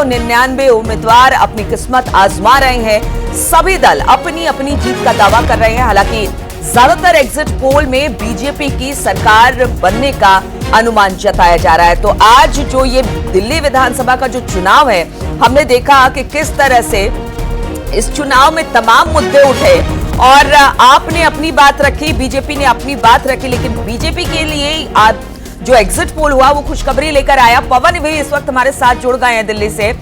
199 उम्मीदवार अपनी किस्मत आजमा रहे हैं। सभी दल अपनी अपनी जीत का दावा कर रहे हैं। हालांकि ज्यादातर एग्जिट पोल में बीजेपी की सरकार बनने का अनुमान जताया जा रहा है। तो आज जो ये दिल्ली विधानसभा का जो चुनाव है, हमने देखा कि किस तरह से इस चुनाव में तमाम मुद्दे उठे और आपने अपनी बात रखी, बीजेपी ने अपनी बात रखी, लेकिन बीजेपी के लिए जो एग्जिट पोल हुआ वो खुशखबरी लेकर आया। पवन भी इस वक्त हमारे साथ जुड़ गए हैं दिल्ली से।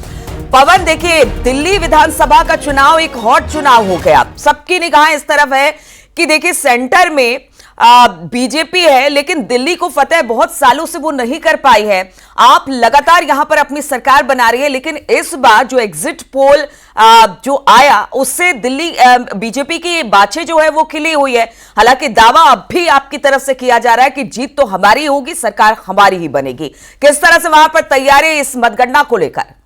पवन, देखिए, दिल्ली विधानसभा का चुनाव एक हॉट चुनाव हो गया। सबकी निगाहें इस तरफ है कि देखिए सेंटर में बीजेपी है, लेकिन दिल्ली को फतेह बहुत सालों से वो नहीं कर पाई है। आप लगातार यहां पर अपनी सरकार बना रही है, लेकिन इस बार जो एग्जिट पोल जो आया उससे दिल्ली बीजेपी की बाछे जो है वो खिली हुई है। हालांकि दावा अब भी आपकी तरफ से किया जा रहा है कि जीत तो हमारी होगी, सरकार हमारी ही बनेगी। किस तरह से वहां पर तैयारी इस मतगणना को लेकर?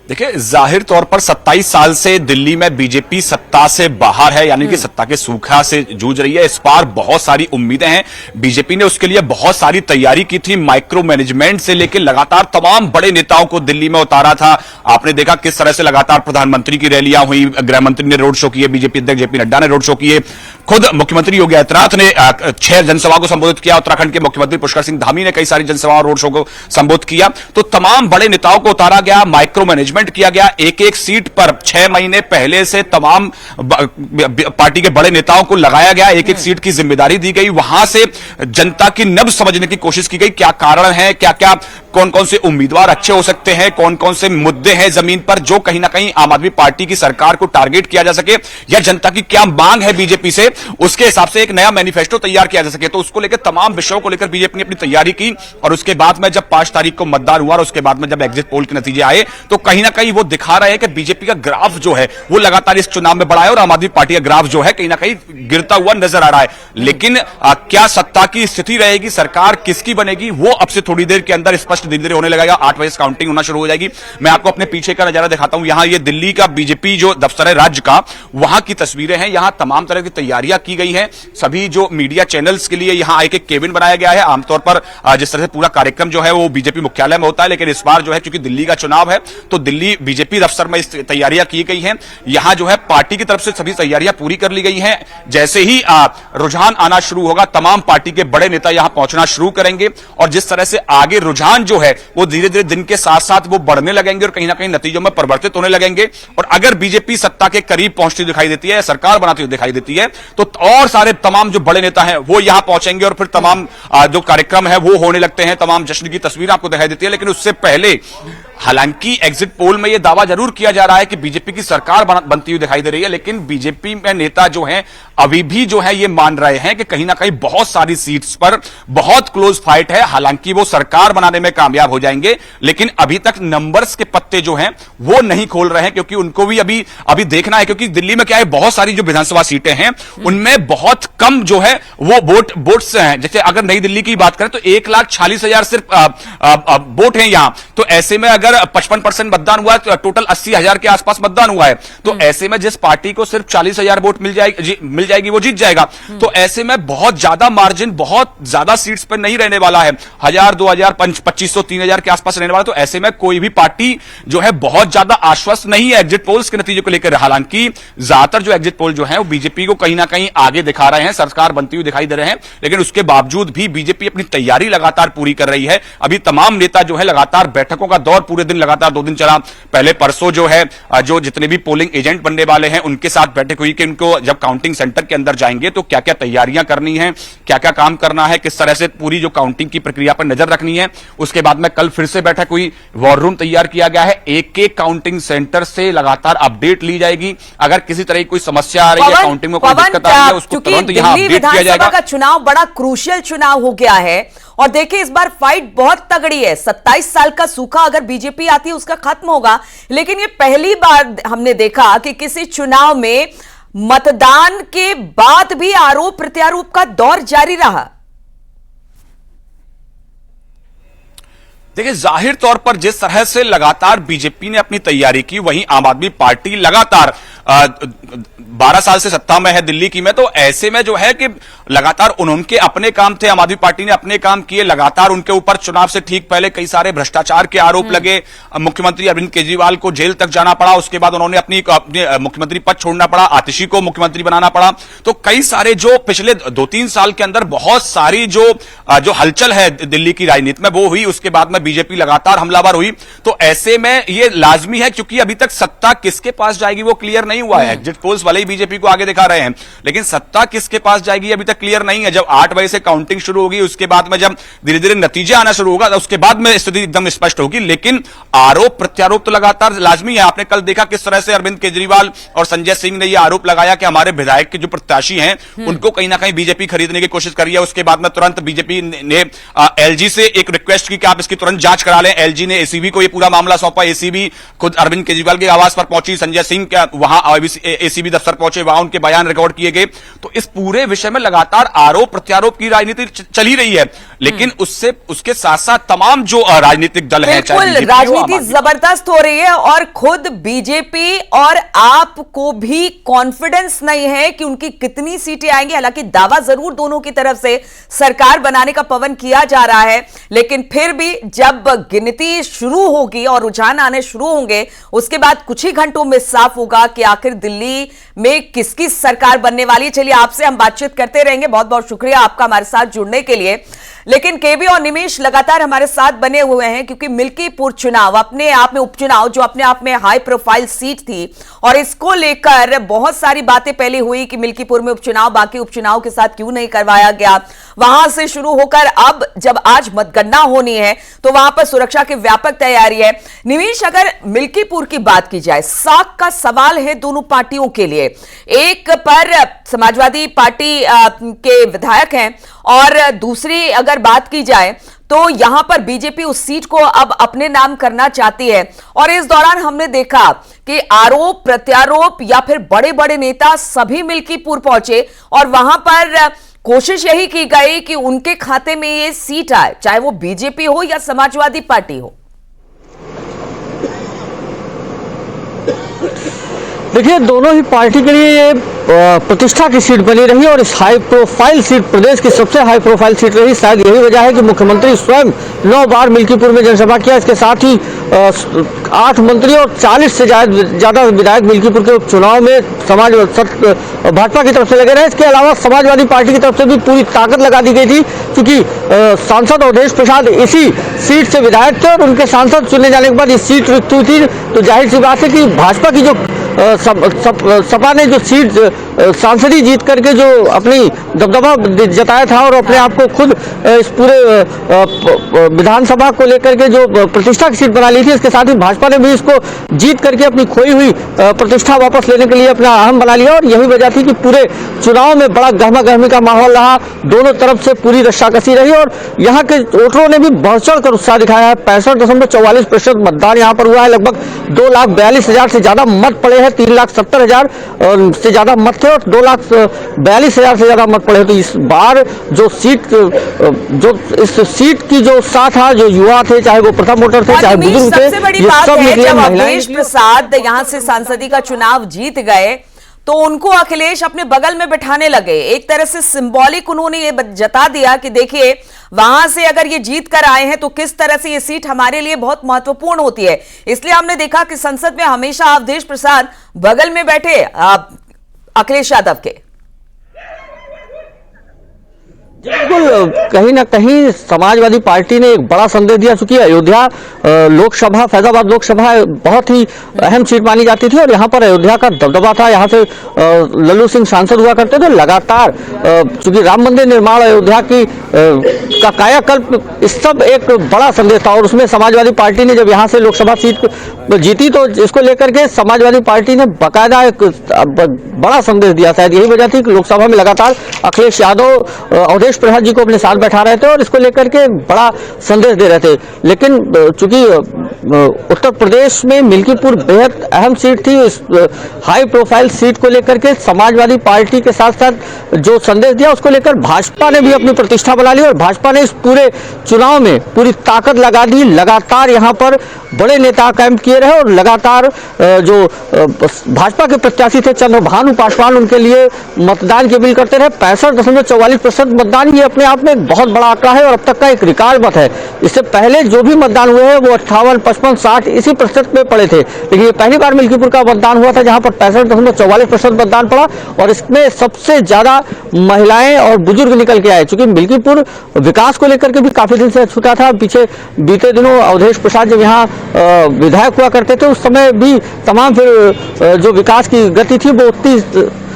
देखिए, जाहिर तौर पर 27 साल से दिल्ली में बीजेपी सत्ता से बाहर है, यानी कि सत्ता के सूखा से जूझ रही है। इस बार बहुत सारी उम्मीदें हैं। बीजेपी ने उसके लिए बहुत सारी तैयारी की थी, माइक्रो मैनेजमेंट से लेकर लगातार तमाम बड़े नेताओं को दिल्ली में उतारा था। आपने देखा किस तरह से लगातार प्रधानमंत्री की रैलियां हुई, गृहमंत्री ने रोड शो किए, बीजेपी अध्यक्ष जेपी नड्डा ने रोड शो किए, खुद मुख्यमंत्री योगी आदित्यनाथ ने 6 जनसभा को संबोधित किया, उत्तराखंड के मुख्यमंत्री पुष्कर सिंह धामी ने कई सारी जनसभा और रोड शो को संबोधित किया। तो तमाम बड़े नेताओं को उतारा गया, माइक्रो मैनेजमेंट किया गया। एक एक सीट पर 6 महीने पहले से तमाम पार्टी के बड़े नेताओं को लगाया गया, एक एक सीट की जिम्मेदारी दी गई। वहां से जनता की नब्ज समझने की कोशिश की गई, क्या कारण है, क्या क्या कौन कौन से उम्मीदवार अच्छे हो सकते हैं, कौन कौन से मुद्दे हैं जमीन पर जो कहीं ना कहीं आम आदमी पार्टी की सरकार को टारगेट किया जा सके, या जनता की क्या मांग है बीजेपी से, उसके हिसाब से एक नया मैनिफेस्टो तैयार किया जा सके। तो उसको लेकर तमाम विषयों को लेकर बीजेपी ने अपनी तैयारी की। और उसके बाद में जब 5 तारीख को मतदान हुआ और उसके बाद में जब एग्जिट पोल के नतीजे आए, तो कहीं ना कहीं वो दिखा रहे हैं कि बीजेपी का ग्राफ जो है वो लगातार इस चुनाव में बढ़ा है और आम आदमी पार्टी का ग्राफ जो है कहीं ना कहीं गिरता हुआ नजर आ रहा है। लेकिन क्या सत्ता की स्थिति रहेगी, सरकार किसकी बनेगी, वो अब से थोड़ी देर के अंदर स्पष्ट धीरे धीरे होने लगेगा। 8 बजे काउंटिंग होना शुरू हो जाएगी। मैं आपको अपने पीछे का नजारा दिखाता हूं। यहां ये दिल्ली का बीजेपी जो दफ्तर है राज्य का, वहां की तस्वीरें हैं। यहां तमाम तरह की तैयारियां की गई हैं। सभी जो मीडिया चैनल्स के लिए यहां एक एक केबिन बनाया गया है। आमतौर पर जिस तरह से पूरा कार्यक्रम जो है वो बीजेपी मुख्यालय में होता है, लेकिन इस बार जो है क्योंकि दिल्ली का चुनाव है तो दिल्ली बीजेपी दफ्तर में इस तैयारियां की गई हैं। यहां जो है पार्टी की तरफ से सभी तैयारियां पूरी कर ली गई हैं। जैसे ही रुझान आना शुरू होगा, तमाम पार्टी के बड़े नेता यहां पहुंचना शुरू करेंगे और जिस तरह से आगे रुझान जो है वो धीरे धीरे दिन के साथ साथ वो बढ़ने लगेंगे और कहीं ना कहीं नतीजों में परिवर्तित होने लगेंगे। और अगर बीजेपी सत्ता के करीब पहुंचती दिखाई देती है, सरकार बनाती हुई दिखाई देती है, तो और सारे तमाम जो बड़े नेता हैं वो यहां पहुंचेंगे और फिर तमाम जो कार्यक्रम है वो होने लगते हैं। तमाम जश्न की तस्वीर आपको दिखाई देती है। लेकिन उससे पहले हालांकि एग्जिट पोल में यह दावा जरूर किया जा रहा है कि बीजेपी की सरकार बनती हुई दिखाई दे रही है, लेकिन बीजेपी में नेता जो हैं अभी भी जो है ये मान रहे हैं कि कहीं ना कहीं बहुत सारी सीट्स पर बहुत क्लोज फाइट है। हालांकि वो सरकार बनाने में कामयाब हो जाएंगे, लेकिन अभी तक नंबर्स के पत्ते जो हैं वो नहीं खोल रहे हैं, क्योंकि उनको भी अभी देखना है। क्योंकि दिल्ली में क्या है, बहुत सारी जो विधानसभा सीटें हैं उनमें बहुत कम जो है वो वोट्स हैं। जैसे अगर नई दिल्ली की बात करें तो 1,46,000 सिर्फ वोट हैं यहां। तो ऐसे में अगर 55% मतदान हुआ है तो टोटल 80,000 के आसपास मतदान हुआ है। तो ऐसे में जिस पार्टी को सिर्फ 40,000 वोट मिल जाएगी वो जीत जाएगा। तो ऐसे में बहुत ज्यादा मार्जिन, बहुत ज्यादा सीट्स पर नहीं रहने वाला है। 1,000, 2,000, 2,500, 3,000 के आसपास रहने वाला। तो ऐसे में कोई भी पार्टी जो है बहुत ज्यादा आश्वस्त नहीं है एग्जिट पोल्स के नतीजे को लेकर। हालांकि ज्यादातर जो एग्जिट पोल जो है वो बीजेपी को कहीं ना कहीं आगे दिखा रहे हैं, सरकार बनती हुई दिखाई दे रहे हैं। लेकिन उसके बावजूद भी बीजेपी अपनी तैयारी लगातार पूरी कर रही है। अभी तमाम नेता जो है लगातार बैठकों का दौर पूरे दिन लगातार 2 दिन चला। पहले परसों जो है जो जितने भी पोलिंग एजेंट बनने वाले हैं उनके साथ बैठक हुई कि उनको जब काउंटिंग सेंटर के अंदर जाएंगे तो क्या क्या तैयारियां करनी है, क्या क्या काम करना है, किस तरह से पूरी जो काउंटिंग की प्रक्रिया पर नजर रखनी है। उसके बाद में कल फिर से बैठक हुई, वॉर रूम तैयार किया गया है। एक एक काउंटिंग सेंटर से लगातार अपडेट ली जाएगी। अगर किसी तरह की कोई समस्या आ रही है, काउंटिंग में कोई दिक्कत आ रही है, उसको तुरंत यहां अपडेट किया जाएगा। का चुनाव बड़ा क्रूशियल चुनाव हो गया है और देखिए इस बार फाइट बहुत तगड़ी है। 27 साल का सूखा अगर बीजेपी आती है उसका खत्म होगा, लेकिन ये पहली बार हमने देखा कि किसी चुनाव में मतदान के बाद भी आरोप प्रत्यारोप का दौर जारी रहा। देखिए, जाहिर तौर पर जिस तरह से लगातार बीजेपी ने अपनी तैयारी की, वहीं आम आदमी पार्टी लगातार 12 साल से सत्ता में है दिल्ली की में, तो ऐसे में जो है कि लगातार उनके अपने काम थे, आम आदमी पार्टी ने अपने काम किए, लगातार उनके ऊपर चुनाव से ठीक पहले कई सारे भ्रष्टाचार के आरोप लगे, मुख्यमंत्री अरविंद केजरीवाल को जेल तक जाना पड़ा, उसके बाद उन्होंने अपने मुख्यमंत्री पद छोड़ना पड़ा, आतिशी को मुख्यमंत्री बनाना पड़ा। तो कई सारे जो पिछले 2-3 साल के अंदर बहुत सारी जो हलचल है दिल्ली की राजनीति में वो हुई, उसके बाद में बीजेपी लगातार हमलावर हुई। तो ऐसे में ये लाजमी है, क्योंकि अभी तक सत्ता किसके पास जाएगी वो क्लियर नहीं हुआ है। एग्जिट पोल्स वाले ही बीजेपी को आगे दिखा रहे हैं, लेकिन सत्ता किसके पास जाएगी अभी तक क्लियर नहीं है। जब 8 बजे से काउंटिंग शुरू होगी, उसके बाद में जब धीरे धीरे नतीजे आना शुरू होगा, उसके बाद में स्थिति एकदम स्पष्ट होगी। लेकिन आरोप प्रत्यारोप तो लगातार लाजमी है। आपने कल देखा किस तरह से अरविंद केजरीवाल और संजय सिंह ने यह आरोप लगाया कि हमारे विधायक के जो प्रत्याशी हैं उनको कहीं ना कहीं बीजेपी खरीदने की कोशिश कर रही है। उसके बाद में तुरंत बीजेपी ने एलजी से एक रिक्वेस्ट की कि आप इसकी तुरंत जांच करा लें। एलजी ने एसीबी को यह पूरा मामला सौंपा। एसीबी खुद अरविंद केजरीवाल के आवास पर पहुंची, संजय सिंह वहां एसीबी दफ्तर पहुंचे, वहां उनके बयान रिकॉर्ड किए गए। तो इस पूरे विषय में लगातार आरोप प्रत्यारोप की राजनीति चल ही रही है, लेकिन उसके साथ साथ तमाम जो राजनीतिक दल हैं, बिल्कुल राजनीति जबरदस्त हो रही है और खुद बीजेपी और आप को भी कॉन्फिडेंस नहीं है कि उनकी कितनी सीटें आएंगी। हालांकि दावा जरूर दोनों की तरफ से सरकार बनाने का पवन किया जा रहा है, लेकिन फिर भी जब गिनती शुरू होगी और रुझान आने शुरू होंगे, उसके बाद कुछ ही घंटों में साफ होगा कि आखिर दिल्ली में किसकी सरकार बनने वाली है। चलिए, आपसे हम बातचीत करते रहेंगे। बहुत बहुत शुक्रिया आपका हमारे साथ जुड़ने के लिए। लेकिन केबी और निमेश लगातार हमारे साथ बने हुए हैं, क्योंकि मिल्कीपुर चुनाव अपने आप में, उपचुनाव जो अपने आप में हाई प्रोफाइल सीट थी, और इसको लेकर बहुत सारी बातें पहले हुई कि मिल्कीपुर में उपचुनाव बाकी उपचुनाव के साथ क्यों नहीं करवाया गया। वहां से शुरू होकर अब जब आज मतगणना होनी है तो वहां पर सुरक्षा की व्यापक तैयारी है। निमेश, अगर मिल्कीपुर की बात की जाए, साख का सवाल है दोनों पार्टियों के लिए। एक पर समाजवादी पार्टी के विधायक हैं और दूसरी अगर बात की जाए तो यहां पर बीजेपी उस सीट को अब अपने नाम करना चाहती है। और इस दौरान हमने देखा कि आरोप प्रत्यारोप या फिर बड़े बड़े नेता सभी मिल्कीपुर पहुंचे और वहां पर कोशिश यही की गई कि उनके खाते में ये सीट आए, चाहे वो बीजेपी हो या समाजवादी पार्टी हो। देखिए, दोनों ही पार्टी के लिए ये प्रतिष्ठा की सीट बनी रही और इस हाई प्रोफाइल सीट प्रदेश की सबसे हाई प्रोफाइल सीट रही। शायद यही वजह है कि मुख्यमंत्री स्वयं 9 बार मिल्कीपुर में जनसभा किया। इसके साथ ही 8 मंत्री और 40 से ज्यादा विधायक मिल्कीपुर के उपचुनाव में भाजपा की तरफ से लगे रहे। इसके अलावा समाजवादी पार्टी की तरफ से भी पूरी ताकत लगा दी गई थी, क्योंकि सांसद अवधेश प्रसाद इसी सीट से विधायक थे और उनके सांसद चुने जाने के बाद ये सीट रिक्त हुई थी। तो जाहिर सी बात है कि भाजपा की जो सपा ने जो सीट सांसदी जीत करके जो अपनी दबदबा जताया था और अपने आप को खुद इस पूरे विधानसभा को लेकर के जो प्रतिष्ठा की सीट बना ली थी, इसके साथ ही भाजपा ने भी इसको जीत करके अपनी खोई हुई प्रतिष्ठा वापस लेने के लिए अपना अहम बना लिया। और यही वजह थी कि पूरे चुनाव में बड़ा गहमा गहमी का माहौल रहा, दोनों तरफ से पूरी रस्साकसी रही और यहाँ के वोटरों ने भी बढ़ चढ़ कर उत्साह दिखाया है। 65.44% मतदान यहाँ पर हुआ है। लगभग 2,42,000 से ज्यादा मत पड़े हैं। 3,70,000 से ज्यादा मत थे और 2,42,000 से ज्यादा मत पड़े। तो इस बार जो इस सीट की जो उत्साह था, जो युवा थे, चाहे वो प्रथम वोटर थे, चाहे बुजुर्ग थे, ये सब निकले। जब अवधेश प्रसाद यहाँ से सांसदी का चुनाव जीत गए तो उनको अखिलेश अपने बगल में बिठाने लगे। एक तरह से सिंबॉलिक उन्होंने ये जता दिया कि देखिए, वहां से अगर ये जीत कर आए हैं तो किस तरह से ये सीट हमारे लिए बहुत महत्वपूर्ण होती है। इसलिए हमने देखा कि संसद में हमेशा अवधेश प्रसाद बगल में बैठे अखिलेश यादव के। बिल्कुल, कहीं ना कहीं समाजवादी पार्टी ने एक बड़ा संदेश दिया। चूंकि अयोध्या लोकसभा, फैजाबाद लोकसभा बहुत ही अहम सीट मानी जाती थी और यहाँ पर अयोध्या का दबदबा था। यहाँ से लल्लू सिंह सांसद हुआ करते थे। लगातार चूंकि राम मंदिर निर्माण, अयोध्या का कायाकल्प, इस सब एक बड़ा संदेश था और उसमें समाजवादी पार्टी ने जब यहाँ से लोकसभा सीट जीती तो इसको लेकर के समाजवादी पार्टी ने बाकायदा एक बड़ा संदेश दिया। शायद यही वजह थी कि लोकसभा में लगातार अखिलेश यादव, अवधेश अवधेश प्रसाद जी को अपने साथ बैठा रहे थे और इसको लेकर के बड़ा संदेश दे रहे थे। लेकिन चूंकि उत्तर प्रदेश में मिल्कीपुर बेहद अहम सीट थी, इस हाई प्रोफाइल सीट को लेकर के समाजवादी पार्टी के साथ साथ जो संदेश दिया उसको लेकर भाजपा ने भी अपनी प्रतिष्ठा बना ली और भाजपा ने इस पूरे चुनाव में पूरी ताकत लगा दी। लगातार यहाँ पर बड़े नेता कैंप किए रहे और लगातार जो भाजपा के प्रत्याशी थे चंद्रभानु पासवान, उनके लिए मतदान की अपील करते रहे। 65.44% मतदान, ये अपने आप में एक बहुत बड़ा आंकड़ा है और अब तक का एक रिकॉर्ड मत है। इससे पहले जो भी मतदान हुए हैं वो 58, 55, 60 इसी प्रतिशत में पड़े थे, लेकिन ये पहली बार मिल्कीपुर का मतदान हुआ था जहां पर 65.44% मतदान पड़ा और इसमें सबसे ज्यादा महिलाएं और बुजुर्ग निकल के आए। चूंकि मिल्कीपुर विकास को लेकर के भी काफी दिन से छूटा था। पीछे बीते दिनों अवधेश प्रसाद जब यहाँ विधायक हुआ करते थे उस समय भी तमाम फिर जो विकास की गति थी वो उतनी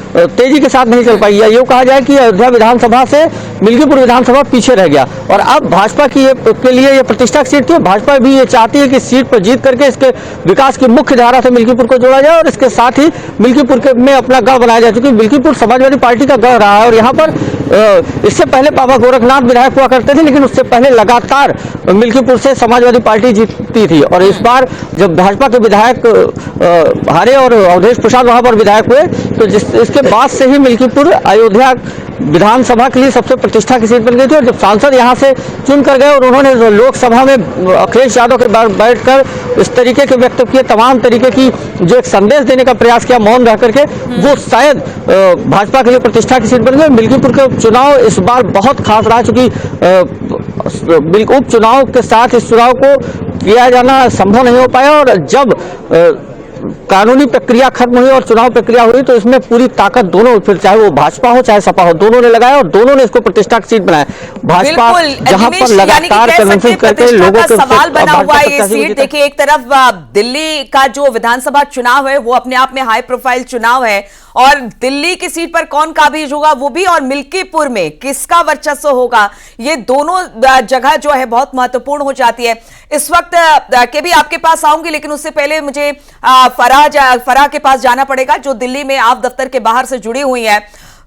तेजी के साथ नहीं चल पाई। या यूं कहा जाए कि अयोध्या विधानसभा से मिल्कीपुर विधानसभा पीछे रह गया और अब भाजपा की के लिए ये प्रतिष्ठा की सीट थी। भाजपा भी ये चाहती है कि सीट पर जीत करके इसके विकास की मुख्य धारा से मिल्कीपुर को जोड़ा जाए और इसके साथ ही मिल्कीपुर के में अपना गढ़ बनाया जाए, क्योंकि मिल्कीपुर समाजवादी पार्टी का गढ़ रहा है और यहाँ पर इससे पहले बाबा गोरखनाथ विधायक हुआ करते थे, लेकिन उससे पहले लगातार मिल्कीपुर से समाजवादी पार्टी जीतती थी। और इस बार जब भाजपा के विधायक हारे और अवधेश प्रसाद वहां पर विधायक हुए तो इसके बाद से ही मिल्कीपुर अयोध्या विधानसभा के लिए सबसे प्रतिष्ठा की सीट बन गई थी। और जब सांसद यहां से चुन कर गए और उन्होंने लोकसभा में अखिलेश यादव के बाद बैठकर इस तरीके के वक्तव्य किए, तमाम तरीके की जो एक संदेश देने का प्रयास किया मौन रह करके, वो शायद भाजपा के लिए प्रतिष्ठा की सीट बन गई। मिल्कीपुर के उपचुनाव इस बार बहुत खास रहा, चूंकि उपचुनाव के साथ इस चुनाव को किया जाना संभव नहीं हो पाया और जब कानूनी प्रक्रिया खत्म हुई और चुनाव प्रक्रिया हुई तो इसमें पूरी ताकत दोनों, फिर चाहे वो भाजपा हो चाहे सपा हो, दोनों ने लगाया और दोनों ने इसको प्रतिष्ठा की सीट बनाया। भाजपा जहां पर लगातार कन्वेंशन करके लोगों के सवाल बना हुआ है ये सीट। देखिए, एक तरफ दिल्ली का जो विधानसभा चुनाव है वो अपने आप में हाई प्रोफाइल चुनाव है और दिल्ली की सीट पर कौन काबिज होगा वो भी, और मिल्कीपुर में किसका वर्चस्व होगा, ये दोनों जगह जो है बहुत महत्वपूर्ण हो जाती है। इस वक्त के भी आपके पास आऊंगी, लेकिन उससे पहले मुझे फराह के पास जाना पड़ेगा जो दिल्ली में आप दफ्तर के बाहर से जुड़ी हुई है।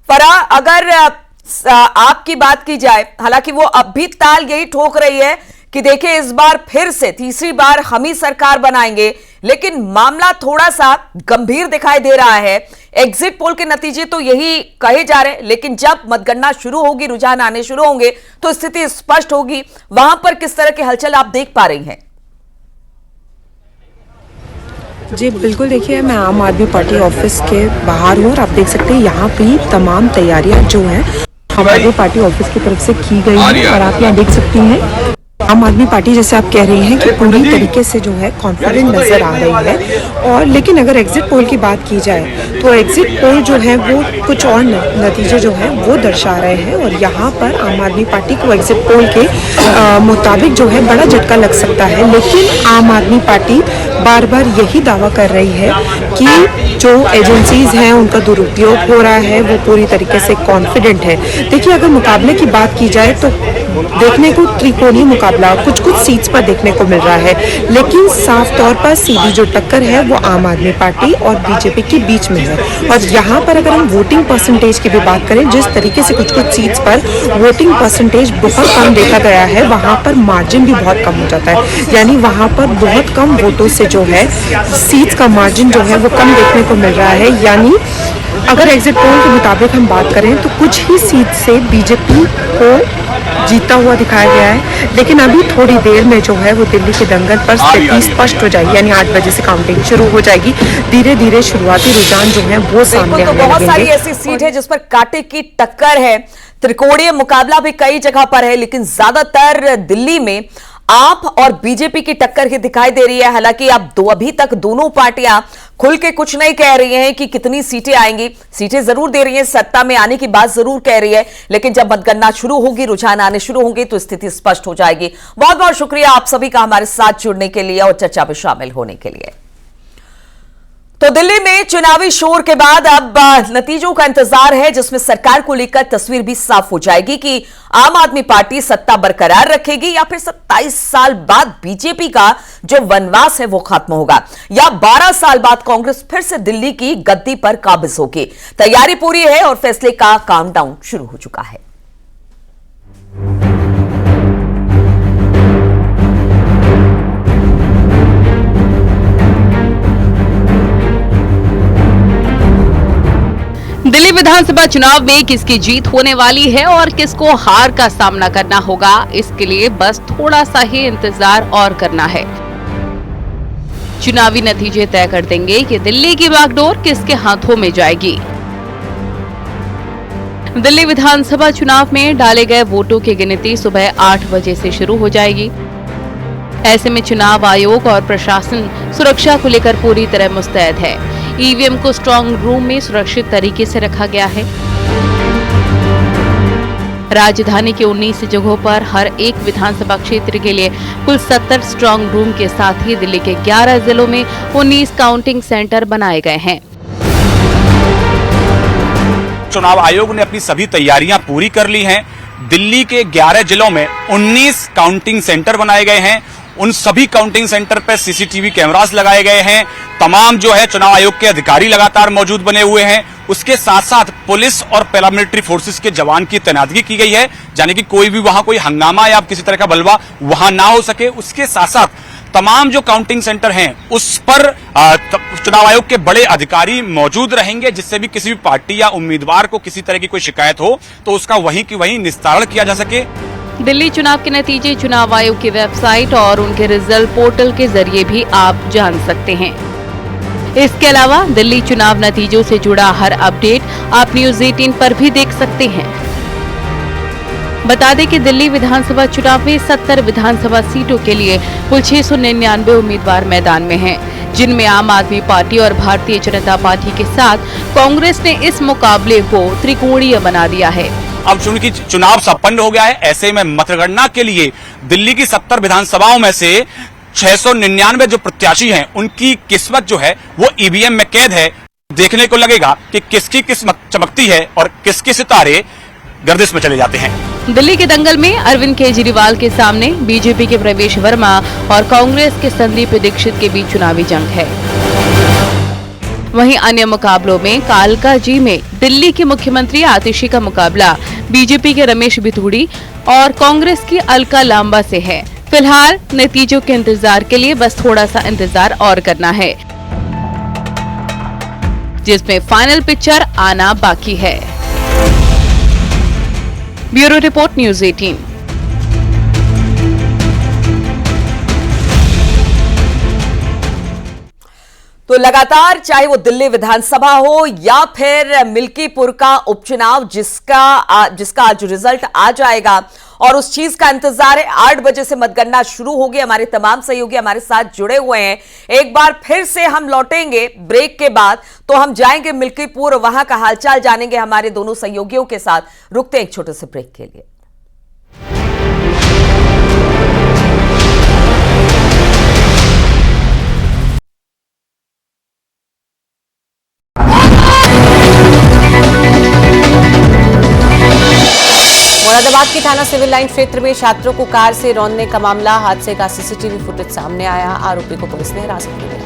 फराह, अगर आपकी बात की जाए, हालांकि वो अब भी ताल यही ठोक रही है कि देखिए इस बार फिर से तीसरी बार हम ही सरकार बनाएंगे, लेकिन मामला थोड़ा सा गंभीर दिखाई दे रहा है। एग्जिट पोल के नतीजे तो यही कहे जा रहे हैं, लेकिन जब मतगणना शुरू होगी, रुझान आने शुरू होंगे तो स्थिति स्पष्ट होगी। वहां पर किस तरह की हलचल आप देख पा रही हैं? जी बिल्कुल, देखिए मैं आम आदमी पार्टी ऑफिस के बाहर हूँ और आप देख सकते हैं यहाँ पे तमाम तैयारियां जो हैं आम आदमी पार्टी ऑफिस की तरफ से की गई हैं और आप यहाँ देख सकती हैं आम आदमी पार्टी, जैसे आप कह रही हैं कि पूरी तरीके से जो है कॉन्फिडेंट नजर आ रही है। और लेकिन अगर एग्जिट पोल की बात की जाए तो एग्जिट पोल जो है वो कुछ और नतीजे जो है वो दर्शा रहे हैं और यहाँ पर आम आदमी पार्टी को एग्जिट पोल के मुताबिक जो है बड़ा झटका लग सकता है। लेकिन आम आदमी पार्टी बार बार यही दावा कर रही है कि जो एजेंसीज हैं उनका दुरुपयोग हो रहा है, वो पूरी तरीके से कॉन्फिडेंट है। देखिए, अगर मुकाबले की बात की जाए तो देखने को त्रिकोणीय मुकाबला कुछ सीट्स पर देखने को मिल रहा है, लेकिन साफ तौर पर सीधी जो टक्कर है वो आम आदमी पार्टी और बीजेपी के बीच में है। और यहाँ पर अगर हम वोटिंग परसेंटेज की भी बात करें, जिस तरीके से कुछ सीट्स पर वोटिंग परसेंटेज बहुत कम देखा गया है, वहाँ पर मार्जिन भी बहुत कम हो जाता है। यानी वहाँ पर बहुत कम वोटों से जो है सीट्स का मार्जिन जो है वो कम देखने को मिल रहा है। यानी अगर एग्जिट पोल के मुताबिक हम बात करें तो कुछ ही सीट से बीजेपी को जीता हुआ दिखाया गया है, लेकिन अभी थोड़ी देर में जो है वो दिल्ली के दंगल पर स्थिति स्पष्ट हो जाएगी। यानी 8 बजे से काउंटिंग शुरू हो जाएगी। धीरे धीरे शुरुआती रुझान जो है वो सामने आने लगेंगे। बहुत सारी ऐसी सीट है जिस पर कांटे की टक्कर है, त्रिकोणीय मुकाबला भी कई जगह पर है, लेकिन ज्यादातर दिल्ली में आप और बीजेपी की टक्कर ही दिखाई दे रही है। हालांकि अब अभी तक दोनों पार्टियां खुल के कुछ नहीं कह रही हैं कि कितनी सीटें आएंगी। सीटें जरूर दे रही हैं, सत्ता में आने की बात जरूर कह रही है, लेकिन जब मतगणना शुरू होगी, रुझान आने शुरू होंगे तो स्थिति स्पष्ट हो जाएगी। बहुत बहुत शुक्रिया आप सभी का हमारे साथ जुड़ने के लिए और चर्चा में शामिल होने के लिए। तो दिल्ली में चुनावी शोर के बाद अब नतीजों का इंतजार है, जिसमें सरकार को लेकर तस्वीर भी साफ हो जाएगी कि आम आदमी पार्टी सत्ता बरकरार रखेगी या फिर 27 साल बाद बीजेपी का जो वनवास है वो खत्म होगा, या 12 साल बाद कांग्रेस फिर से दिल्ली की गद्दी पर काबिज होगी। तैयारी पूरी है और फैसले का काउंटडाउन शुरू हो चुका है। दिल्ली विधानसभा चुनाव में किसकी जीत होने वाली है और किसको हार का सामना करना होगा, इसके लिए बस थोड़ा सा ही इंतजार और करना है। चुनावी नतीजे तय कर देंगे कि दिल्ली की बागडोर किसके हाथों में जाएगी। दिल्ली विधानसभा चुनाव में डाले गए वोटों की गिनती सुबह 8 बजे से शुरू हो जाएगी। ऐसे में चुनाव आयोग और प्रशासन सुरक्षा को लेकर पूरी तरह मुस्तैद है। ईवीएम को स्ट्रांग रूम में सुरक्षित तरीके से रखा गया है। राजधानी के 19 जगहों पर हर एक विधानसभा क्षेत्र के लिए कुल 70 स्ट्रांग रूम के साथ ही दिल्ली के 11 जिलों में 19 काउंटिंग सेंटर बनाए गए हैं। चुनाव आयोग ने अपनी सभी तैयारियां पूरी कर ली हैं। दिल्ली के 11 जिलों में 19 काउंटिंग सेंटर बनाए गए हैं। उन सभी काउंटिंग सेंटर पर सीसीटीवी कैमरास लगाए गए हैं। तमाम जो है चुनाव आयोग के अधिकारी लगातार मौजूद बने हुए हैं। उसके साथ साथ पुलिस और पैरामिलिट्री फोर्सेस के जवान की तैनाती की गई है, यानी कि कोई भी वहां कोई हंगामा या किसी तरह का बलवा वहां ना हो सके। उसके साथ साथ तमाम जो काउंटिंग सेंटर हैं उस पर चुनाव आयोग के बड़े अधिकारी मौजूद रहेंगे, जिससे भी किसी भी पार्टी या उम्मीदवार को किसी तरह की कोई शिकायत हो तो उसका वहीं की वहीं निस्तारण किया जा सके। दिल्ली चुनाव के नतीजे चुनाव आयोग की वेबसाइट और उनके रिजल्ट पोर्टल के जरिए भी आप जान सकते हैं। इसके अलावा दिल्ली चुनाव नतीजों से जुड़ा हर अपडेट आप न्यूज 18 पर भी देख सकते हैं। बता दें कि दिल्ली विधानसभा चुनाव में 70 विधानसभा सीटों के लिए कुल 699 उम्मीदवार मैदान में हैं, जिनमें आम आदमी पार्टी और भारतीय जनता पार्टी के साथ कांग्रेस ने इस मुकाबले को त्रिकोणीय बना दिया है। अब चूंकि चुनाव संपन्न हो गया है, ऐसे में मतगणना के लिए दिल्ली की 70 विधानसभाओं में से 699 जो प्रत्याशी हैं उनकी किस्मत जो है वो ईवीएम में कैद है। देखने को लगेगा कि किसकी किस्मत चमकती है और किसके सितारे गर्दिश में चले जाते हैं। दिल्ली के दंगल में अरविंद केजरीवाल के सामने बीजेपी के प्रवेश वर्मा और कांग्रेस के संदीप दीक्षित के बीच चुनावी जंग है। वहीं अन्य मुकाबलों में कालकाजी में दिल्ली के मुख्यमंत्री आतिशी का मुकाबला बीजेपी के रमेश बिथूड़ी और कांग्रेस की अलका लांबा से है। फिलहाल नतीजों के इंतजार के लिए बस थोड़ा सा इंतजार और करना है, जिसमें फाइनल पिक्चर आना बाकी है। Bureau report news 18। तो लगातार चाहे वो दिल्ली विधानसभा हो या फिर मिल्कीपुर का उपचुनाव, जिसका आज रिजल्ट आ जाएगा और उस चीज का इंतजार है। 8 बजे से मतगणना शुरू होगी। हमारे तमाम सहयोगी हमारे साथ जुड़े हुए हैं। एक बार फिर से हम लौटेंगे ब्रेक के बाद, तो हम जाएंगे मिल्कीपुर, वहां का हालचाल जानेंगे हमारे दोनों सहयोगियों के साथ। रुकते हैं एक छोटे से ब्रेक के लिए। मुरादाबाद की थाना सिविल लाइन क्षेत्र में छात्रों को कार से रौंदने का मामला, हादसे का सीसीटीवी फुटेज सामने आया। आरोपी को पुलिस ने हिरासत में लिया।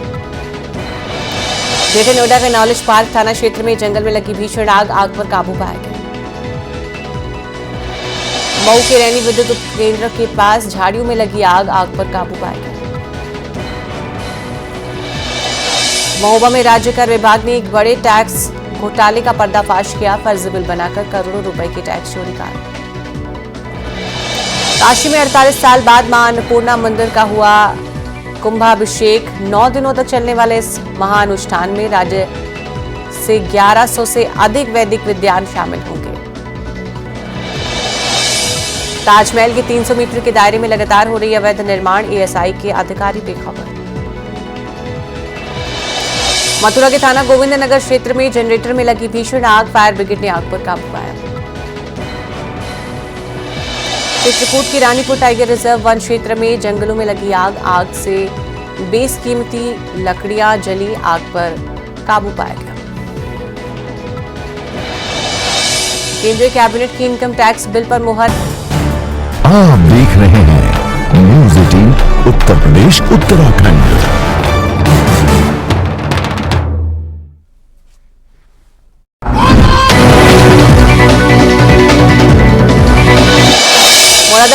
ग्रेटर नोएडा के नॉलेज पार्क थाना क्षेत्र में जंगल में लगी भीषण आग पर काबू पाया गया। मऊ के रैनी विद्युत उप केंद्र के पास झाड़ियों में लगी आग पर काबू पाया गया। महोबा में राज्य कर विभाग ने एक बड़े टैक्स घोटाले का पर्दाफाश किया। फर्जी बिल बनाकर करोड़ों रुपए की टैक्स चोरी का। काशी में 48 साल बाद मां अन्नपूर्णा मंदिर का हुआ कुंभाभिषेक। 9 दिनों तक चलने वाले इस महाअनुष्ठान में राज्य से 1100 से अधिक वैदिक विद्वान शामिल होंगे। ताजमहल के 300 मीटर के दायरे में लगातार हो रही अवैध निर्माण, एएसआई के अधिकारी बेखबर। मथुरा के थाना गोविंद नगर क्षेत्र में जनरेटर में लगी भीषण आग, फायर ब्रिगेड ने आग पर काबू पाया। चित्रकूट की रानीपुर टाइगर रिजर्व वन क्षेत्र में जंगलों में लगी आग से बेशकीमती लकड़ियां जली। आग पर काबू पाया गया। केंद्रीय कैबिनेट की इनकम टैक्स बिल पर मुहर। आप देख रहे हैं न्यूज 18 उत्तर प्रदेश उत्तराखंड।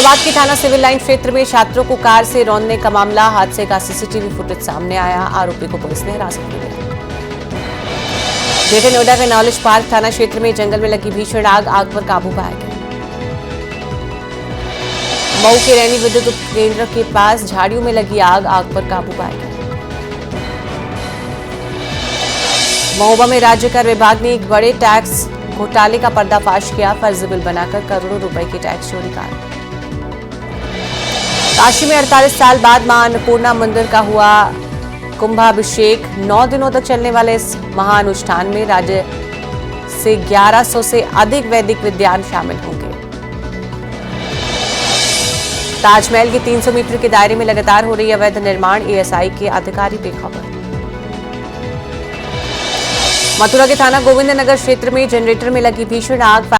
मुरादाबाद की थाना सिविल लाइन क्षेत्र में छात्रों को कार से रौंदने का मामला, हादसे का सीसीटीवी फुटेज सामने आया। आरोपी को पुलिस ने हिरासत में लिया। ग्रेटर नोएडा के नॉलेज पार्क थाना क्षेत्र में जंगल में लगी भीषण आग पर काबू पाया गया। मऊ के रैनी विद्युत उपकेंद्र के पास झाड़ियों में लगी आग पर काबू पाया गया। महोबा में राज्य कर विभाग ने एक बड़े टैक्स घोटाले का पर्दाफाश किया। फर्जी बिल बनाकर करोड़ों रुपए की टैक्स चोरी का। काशी में 48 साल बाद मां अन्नपूर्णा मंदिर का हुआ कुंभाभिषेक। 9 दिनों तक चलने वाले इस महाअनुष्ठान में राज्य से 1100 से अधिक वैदिक विद्वान शामिल होंगे। ताजमहल के 300 मीटर के दायरे में लगातार हो रही अवैध निर्माण, एएसआई के अधिकारी बेखबर। मथुरा के थाना गोविंद नगर क्षेत्र में जनरेटर में लगी भीषण आग।